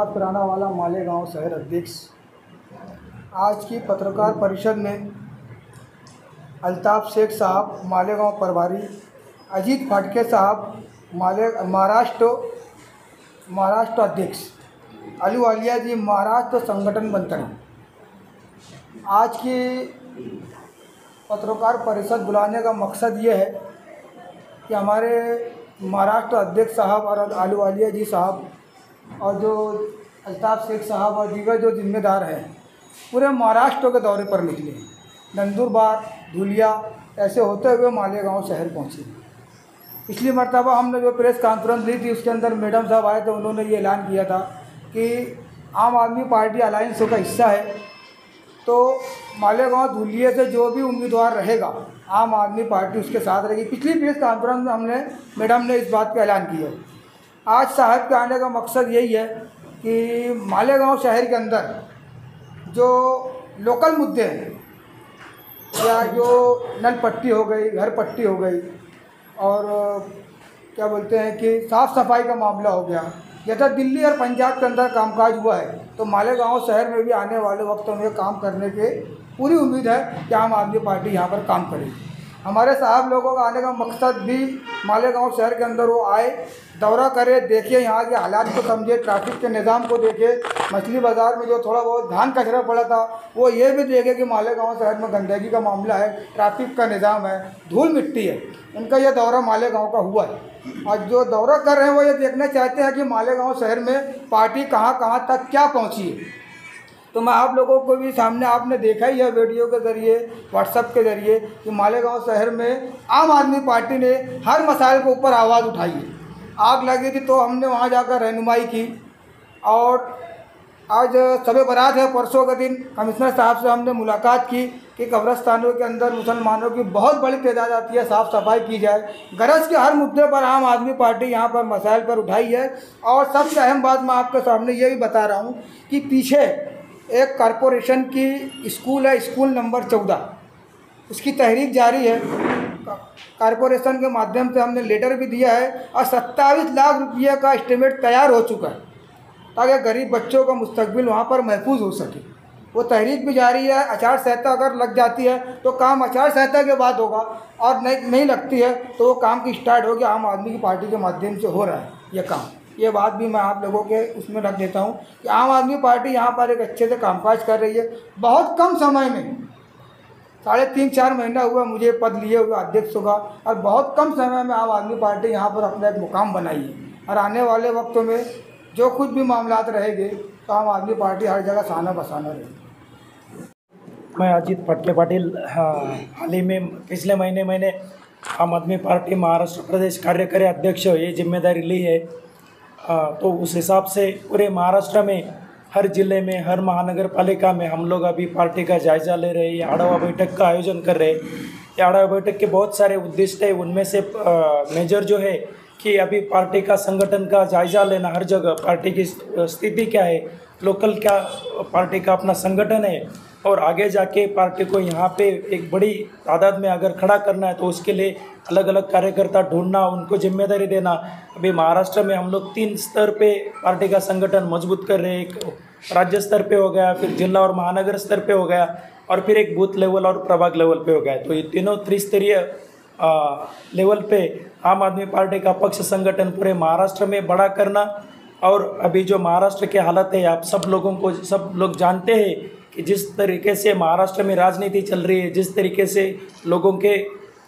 प्रसाद पिरानावाला मालेगांव शहर अध्यक्ष। आज की पत्रकार परिषद में अल्ताफ शेख साहब मालेगांव प्रभारी, अजीत फाटके साहब महाराष्ट्र अध्यक्ष, अहलुवालिया जी महाराष्ट्र संगठन मंत्री। आज की पत्रकार परिषद बुलाने का मकसद ये है कि हमारे महाराष्ट्र अध्यक्ष साहब और अहलुवालिया जी साहब और जो अल्ताफ शेख साहब और दीगर जो जिम्मेदार हैं पूरे महाराष्ट्र के दौरे पर निकले। नंदुरबार, धुलिया ऐसे होते हुए मालेगांव शहर पहुँचे। पिछली मरतबा हमने जो प्रेस कॉन्फ्रेंस ली थी उसके अंदर मैडम साहब आए थे, उन्होंने ये ऐलान किया था कि आम आदमी पार्टी अलायंस का हिस्सा है, तो मालेगांव धुलिया से जो भी उम्मीदवार रहेगा आम आदमी पार्टी उसके साथ रहेगी। पिछली प्रेस कॉन्फ्रेंस में मैडम ने इस बात का ऐलान किया। आज साहब के आने का मकसद यही है कि मालेगांव शहर के अंदर जो लोकल मुद्दे हैं या जो नल पट्टी हो गई, घर पट्टी हो गई और क्या बोलते हैं कि साफ़ सफाई का मामला हो गया, जैसा दिल्ली और पंजाब के अंदर कामकाज हुआ है, तो मालेगांव शहर में भी आने वाले वक्तों में काम करने के पूरी उम्मीद है कि आम आदमी पार्टी यहाँ पर काम करेगी। हमारे साहब लोगों का आने का मकसद भी मालेगांव शहर के अंदर वो आए, दौरा करे, देखे यहाँ के हालात को समझे, ट्रैफिक के निज़ाम को देखे, मछली बाज़ार में जो थोड़ा बहुत धान कचरा पड़ा था वो ये भी देखे कि मालेगांव शहर में गंदगी का मामला है, ट्रैफिक का निज़ाम है, धूल मिट्टी है। उनका यह दौरा मालेगांव का हुआ है और जो दौरा कर रहे हैं वो ये देखना चाहते हैं कि मालेगांव शहर में पार्टी कहाँ कहाँ तक क्या पहुँची है। तो मैं आप लोगों को भी सामने आपने देखा ही है वीडियो के ज़रिए, व्हाट्सएप के ज़रिए कि मालेगांव शहर में आम आदमी पार्टी ने हर मसाइल के ऊपर आवाज़ उठाई है। आग लगी थी तो हमने वहाँ जाकर रहनुमाई की और आज शब बारात है, परसों के दिन कमिश्नर साहब से हमने मुलाकात की कि कब्रस्तानों के अंदर मुसलमानों की बहुत बड़ी तादाद आती है, साफ़ सफाई की जाए। गरज के हर मुद्दे पर आम आदमी पार्टी यहाँ पर मसाइल पर उठाई है। और सबसे अहम बात मैं आपके सामने ये भी बता रहा हूँ कि पीछे एक कॉरपोरेशन की स्कूल है, स्कूल नंबर 14, उसकी तहरीक जारी है। कॉरपोरेशन के माध्यम से हमने लेटर भी दिया है और 27 लाख रुपये का एस्टिमेट तैयार हो चुका है ताकि गरीब बच्चों का मुस्तकबिल वहाँ पर महफूज हो सके। वो तहरीक भी जारी है। आचार संहिता अगर लग जाती है तो काम आचार संहिता के बाद होगा और नहीं लगती है तो वो काम की स्टार्ट होगी। आम आदमी की पार्टी के माध्यम से हो रहा है ये काम। ये बात भी मैं आप लोगों के उसमें रख देता हूँ कि आम आदमी पार्टी यहाँ पर एक अच्छे से कामकाज कर रही है। बहुत कम समय में 3.5-4 महीना हुआ मुझे पद लिए हुए अध्यक्ष होगा और बहुत कम समय में आम आदमी पार्टी यहाँ पर अपना एक मुकाम बनाई है। और आने वाले वक्तों में जो कुछ भी मामलात रहेंगे तो आम आदमी पार्टी हर जगह साना बसाना रहेगी। मैं अजीत फाटके पाटिल, हाल ही में पिछले महीने मैंने आम आदमी पार्टी महाराष्ट्र प्रदेश कार्यकारी अध्यक्ष ये जिम्मेदारी ली है। तो उस हिसाब से पूरे महाराष्ट्र में हर जिले में, हर महानगर पालिका में हम लोग अभी पार्टी का जायज़ा ले रहे हैं। ये आढ़ावा बैठक का आयोजन कर रहे हैं। ये आढ़ावा बैठक के बहुत सारे उद्देश्य है, उनमें से मेजर जो है कि अभी पार्टी का संगठन का जायज़ा लेना, हर जगह पार्टी की स्थिति क्या है, लोकल क्या पार्टी का अपना संगठन है और आगे जाके पार्टी को यहाँ पे एक बड़ी तादाद में अगर खड़ा करना है तो उसके लिए अलग अलग कार्यकर्ता ढूंढना, उनको जिम्मेदारी देना। अभी महाराष्ट्र में हम लोग 3 स्तर पे पार्टी का संगठन मजबूत कर रहे हैं। एक राज्य स्तर पे हो गया, फिर जिला और महानगर स्तर पे हो गया और फिर एक बूथ लेवल और प्रभाग लेवल पे हो गया। तो ये तीनों त्रिस्तरीय लेवल पे आम आदमी पार्टी का पक्ष संगठन पूरे महाराष्ट्र में बड़ा करना। और अभी जो महाराष्ट्र के हालत है आप सब लोग जानते हैं कि जिस तरीके से महाराष्ट्र में राजनीति चल रही है, जिस तरीके से लोगों के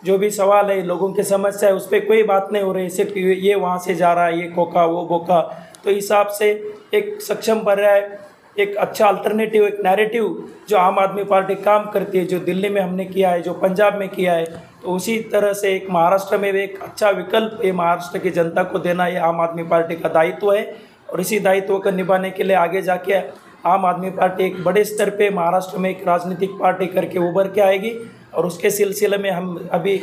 जो भी सवाल है, लोगों की समस्या है, उस पर कोई बात नहीं हो रही। सिर्फ ये वहाँ से जा रहा है, ये खोखा वो बोखा। तो इस हिसाब से एक सक्षम पर्याय, एक अच्छा अल्टरनेटिव, एक नैरेटिव जो आम आदमी पार्टी काम करती है, जो दिल्ली में हमने किया है, जो पंजाब में किया है, तो उसी तरह से एक महाराष्ट्र में एक अच्छा विकल्प ये महाराष्ट्र की जनता को देना ये आम आदमी पार्टी का दायित्व है। और इसी दायित्व को निभाने के लिए आगे जाके आम आदमी पार्टी एक बड़े स्तर पे महाराष्ट्र में एक राजनीतिक पार्टी करके उभर के आएगी। और उसके सिलसिले में हम अभी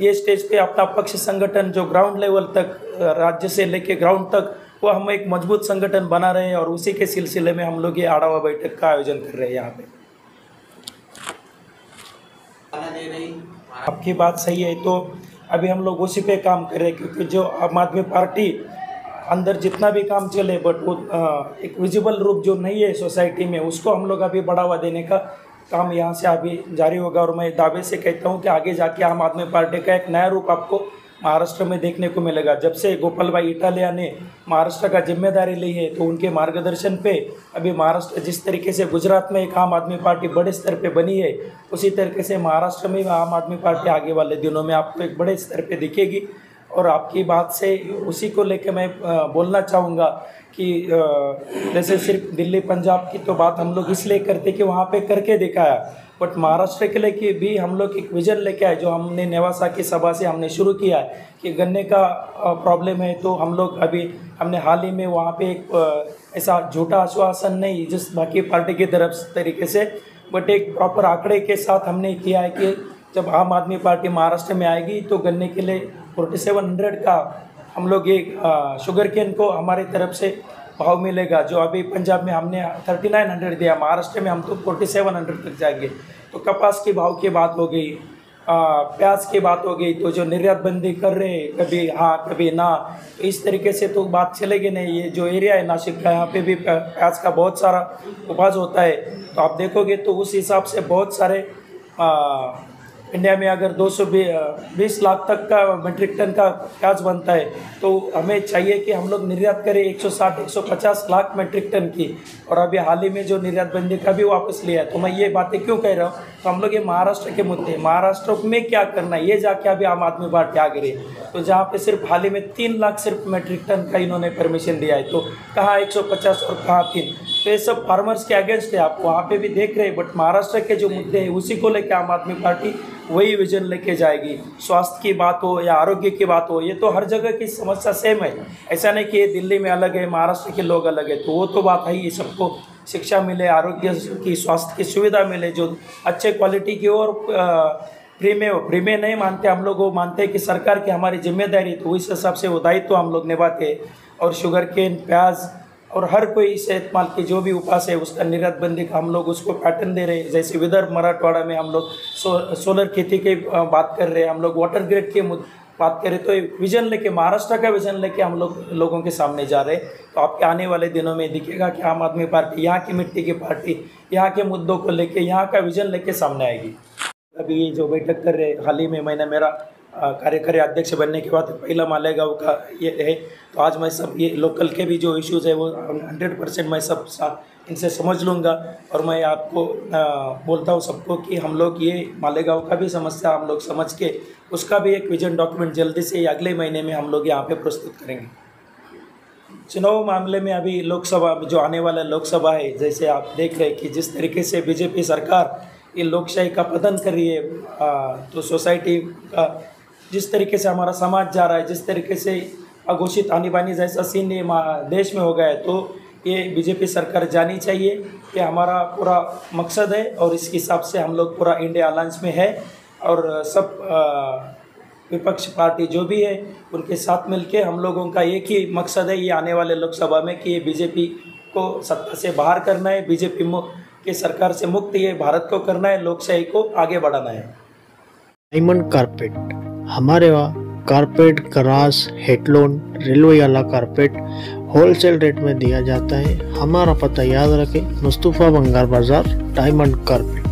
ये स्टेज पे अपना पक्ष संगठन जो ग्राउंड लेवल तक, राज्य से लेके ग्राउंड तक, वो हम एक मजबूत संगठन बना रहे हैं। और उसी के सिलसिले में हम लोग ये आढ़ावा बैठक का आयोजन कर रहे हैं यहाँ पे। आपकी बात सही है। तो अभी हम लोग उसी पे काम कर रहे हैं क्योंकि जो आम आदमी पार्टी अंदर जितना भी काम चले, बट वो एक विजिबल रूप जो नहीं है सोसाइटी में, उसको हम लोग अभी बढ़ावा देने का काम यहाँ से अभी जारी होगा। और मैं दावे से कहता हूँ कि आगे जाके आम आदमी पार्टी का एक नया रूप आपको महाराष्ट्र में देखने को मिलेगा। जब से गोपाल भाई इटालिया ने महाराष्ट्र का जिम्मेदारी ली है, तो उनके मार्गदर्शन पे अभी महाराष्ट्र जिस तरीके से गुजरात में एक आम आदमी पार्टी बड़े स्तर पे बनी है, उसी तरीके से महाराष्ट्र में आम आदमी पार्टी आगे वाले दिनों में आपको एक बड़े स्तर पे दिखेगी। और आपकी बात से उसी को लेकर मैं बोलना चाहूँगा कि जैसे सिर्फ दिल्ली पंजाब की तो बात हम लोग इसलिए करते कि वहाँ पे करके दिखाया, बट महाराष्ट्र के लिए कि भी हम लोग एक विजन लेके आए, जो हमने नेवासा की सभा से हमने शुरू किया है कि गन्ने का प्रॉब्लम है। तो हम लोग अभी हमने हाल ही में वहाँ पे एक ऐसा झूठा आश्वासन नहीं जिस बाकी पार्टी की तरफ तरीके से, बट एक प्रॉपर आंकड़े के साथ हमने किया है कि जब आम आदमी पार्टी महाराष्ट्र में आएगी तो गन्ने के लिए 4700 का हम लोग ये शुगर केन को हमारी तरफ से भाव मिलेगा। जो अभी पंजाब में हमने 3900 दिया, महाराष्ट्र में हम तो 4700 तक जाएंगे। तो कपास की भाव की बात हो गई, प्याज की बात हो गई, तो जो निर्यात बंदी कर रहे हैं कभी हाँ कभी ना, तो इस तरीके से तो बात चलेगी नहीं। ये जो एरिया है नासिक का, यहाँ पे भी प्याज का बहुत सारा उपज होता है। तो आप देखोगे तो उस हिसाब से बहुत सारे इंडिया में अगर 220 लाख तक का मीट्रिक टन का प्याज बनता है, तो हमें चाहिए कि हम लोग निर्यात करें 160-150 लाख मीट्रिक टन की। और अभी हाल ही में जो निर्यात बंदी का भी वापस लिया है। तो मैं ये बातें क्यों कह रहा हूँ, तो हम लोग ये महाराष्ट्र के मुद्दे, महाराष्ट्र में क्या करना है ये जाके अभी आम आदमी पार्टी आ गई है। तो जहाँ पे सिर्फ हाल ही में 3 लाख सिर्फ मीट्रिक टन का इन्होंने परमिशन दिया है, तो कहाँ 150 और कहाँ 3, तो ये सब फार्मर्स के अगेंस्ट है। आप वहाँ पे भी देख रहे हैं, बट महाराष्ट्र के जो मुद्दे हैं उसी को लेकर आम आदमी पार्टी वही विजन लेके जाएगी। स्वास्थ्य की बात हो या आरोग्य की बात हो, ये तो हर जगह की समस्या सेम है। ऐसा नहीं कि ये दिल्ली में अलग है, महाराष्ट्र के लोग अलग है, तो वो तो बात है ही। सबको शिक्षा मिले, आरोग्य की, स्वास्थ्य की सुविधा मिले जो अच्छे क्वालिटी की, और फ्री में नहीं मानते हम लोग, वो मानते हैं कि सरकार की हमारी जिम्मेदारी, तो इस हिसाब से वो दायित्व हम लोग निभाते हैं। और शुगर केन, प्याज और हर कोई सेहत माल की जो भी उपास है उसका निर्यात बंदी का हम लोग उसको पैटर्न दे रहे हैं। जैसे विदर्भ मराठवाड़ा में हम लोग सोलर खेती की बात कर रहे हैं, हम लोग वाटर ग्रिड की बात करें, तो विजन लेके, महाराष्ट्र का विजन लेके हम लोग लोगों के सामने जा रहे हैं। तो आपके आने वाले दिनों में दिखेगा कि आम आदमी पार्टी यहाँ की मिट्टी की पार्टी, यहाँ के मुद्दों को लेके, यहाँ का विजन लेके सामने आएगी। अभी ये जो बैठक कर रहे, हाल ही में मैंने मेरा कार्यकारी अध्यक्ष बनने के बाद पहला मालेगांव का ये है, तो आज मैं सब ये लोकल के भी जो इश्यूज़ है वो 100% मैं सब इनसे समझ लूँगा। और मैं आपको बोलता हूँ सबको कि हम लोग ये मालेगांव का भी समस्या हम लोग समझ के उसका भी एक विजन डॉक्यूमेंट जल्दी से अगले महीने में हम लोग यहाँ पे प्रस्तुत करेंगे। चुनाव मामले में अभी लोकसभा जो आने वाला लोकसभा है, जैसे आप देख रहे हैं कि जिस तरीके से बीजेपी सरकार ये लोकशाही का पतन कर रही है, तो सोसाइटी का जिस तरीके से हमारा समाज जा रहा है, जिस तरीके से अघोषित आनी बानी जैसा सीन ये देश में हो गया है, तो ये बीजेपी सरकार जानी चाहिए कि हमारा पूरा मकसद है और इस हिसाब से हम लोग पूरा इंडिया अलायंस में है। और सब विपक्ष पार्टी जो भी है उनके साथ मिलके हम लोगों का एक ही मकसद है ये आने वाले लोकसभा में कि ये बीजेपी को सत्ता से बाहर करना है, बीजेपी की सरकार से मुक्त ये भारत को करना है, लोकशाही को आगे बढ़ाना है। डायमंड कारपेट, हमारे वहाँ कारपेट, ग्रास, हेडलोन, रेलवे वाला कारपेट होलसेल रेट में दिया जाता है। हमारा पता याद रखें, मुस्तफ़ा बंगार बाज़ार, डायमंड कारपेट।